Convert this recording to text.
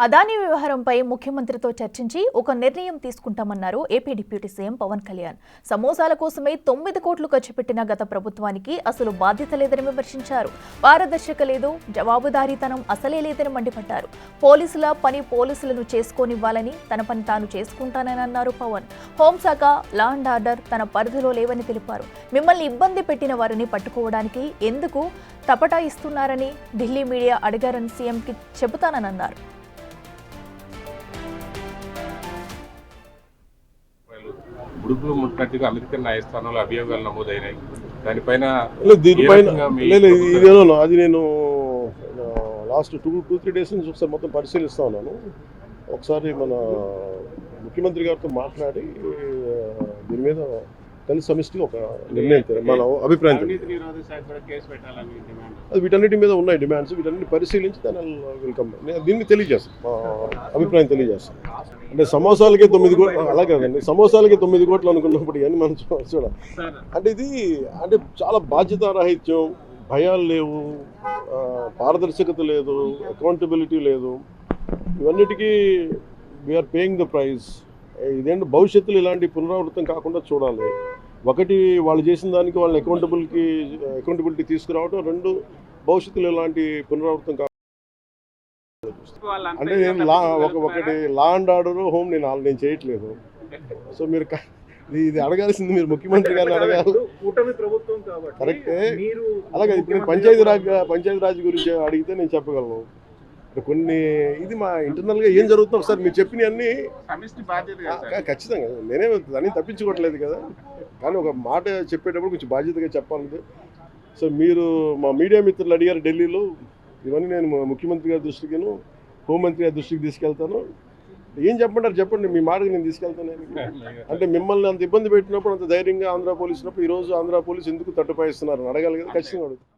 అదానీ వ్యవహారంపై ముఖ్యమంత్రితో చర్చించి ఒక నిర్ణయం తీసుకుంటామన్నారు AP deputy CM Pawan Kalyan. సమోసాల కోసమే 9 కోట్లు ఖర్చు పెట్టిన గత ప్రభుత్వానికి అసలు బాధ్యత లేదని విమర్శించారు. పారదర్శక లేదు, జవాబుదారీతనం అసలే లేదని మండిపడ్డారు. పోలీసుల పని పోలీసులను చేసుకోనివ్వాలని, తన పని తాను చేసుకుంటానని అన్నారు పవన్. హోంశాఖ, లా అండ్ ఆర్డర్ తన పరిధిలో లేవని తెలిపారు. మిమ్మల్ని ఇబ్బంది పెట్టిన వారిని పట్టుకోవడానికి ఎందుకు తపటాయిస్తున్నారని ఢిల్లీ మీడియా అడిగారని సీఎంకి చెబుతానని అన్నారు. ఉడుపులు ముట్టినట్టుగా అమెరికన్ న్యాయస్థానంలో అభియోగాలు నమోదైనాయి. దానిపైన అది నేను లాస్ట్ 2-3 డేస్ నుంచి ఒకసారి మొత్తం పరిశీలిస్తా ఉన్నాను. ఒకసారి మన ముఖ్యమంత్రి గారితో మాట్లాడి దీని మీద కలిసి సమిష్టి ఒక నిర్ణయం మన అభిప్రాయం అది వీటన్నిటి మీద ఉన్నాయి డిమాండ్స్. వీటన్నిటి పరిశీలించి దాని వెల్కమ్ దీన్ని తెలియజేస్తాం, అభిప్రాయం తెలియజేస్తాం. అంటే సమోసాలకే 9 కోట్లు అలా కదండి, సమోసాలకే 9 కోట్లు అనుకున్నప్పుడు ఇవన్నీ మనం చూడాలి. అంటే ఇది అంటే చాలా బాధ్యతారాహిత్యం, భయాలు లేవు, పారదర్శకత లేదు, అకౌంటబిలిటీ లేదు. ఇవన్నిటికీ వీఆర్ పేయింగ్ ద ప్రైజ్. ఇదేంటి భవిష్యత్తులో ఇలాంటి పునరావృతం కాకుండా చూడాలి. ఒకటి వాళ్ళు చేసిన దానికి వాళ్ళని అకౌంటబిలిటీ తీసుకురావడం, 2 భవిష్యత్తులో ఇలాంటి పునరావృతం కాకుండా. అంటే నేను ఒకటి లా అండ్ ఆర్డర్ హోమ్ నేను చేయట్లేదు. సో మీరు ఇది అడగాల్సింది మీరు ముఖ్యమంత్రి గారిని అడగాలి. కరెక్టే. అలాగే ఇప్పుడు పంచాయతీరాజ్ గురించి అడిగితే నేను చెప్పగలను. కొన్ని ఇది మా ఇంటర్నల్గా ఏం జరుగుతుందో ఒకసారి మీరు చెప్పినవన్నీ ఖచ్చితంగా నేనే దాన్ని తప్పించుకోవట్లేదు కదా, కానీ ఒక మాట చెప్పేటప్పుడు కొంచెం బాధ్యతగా చెప్పాలంటే. సో మీరు మా మీడియా మిత్రులు అడిగారు ఢిల్లీలో, ఇవన్నీ నేను ముఖ్యమంత్రి గారి దృష్టికిను హోంమంత్రి గారి దృష్టికి తీసుకెళ్తాను. ఏం చెప్పంటారు చెప్పండి, మీ మాటకి నేను తీసుకెళ్తాను. అంటే మిమ్మల్ని అంత ఇబ్బంది పెట్టినప్పుడు, అంత ధైర్యంగా ఆంధ్ర పోలీసున్నప్పుడు ఈరోజు ఆంధ్ర పోలీసు ఎందుకు తట్టుపాయిస్తున్నారు అడగాలి కదా, ఖచ్చితంగా అడుగుతాను.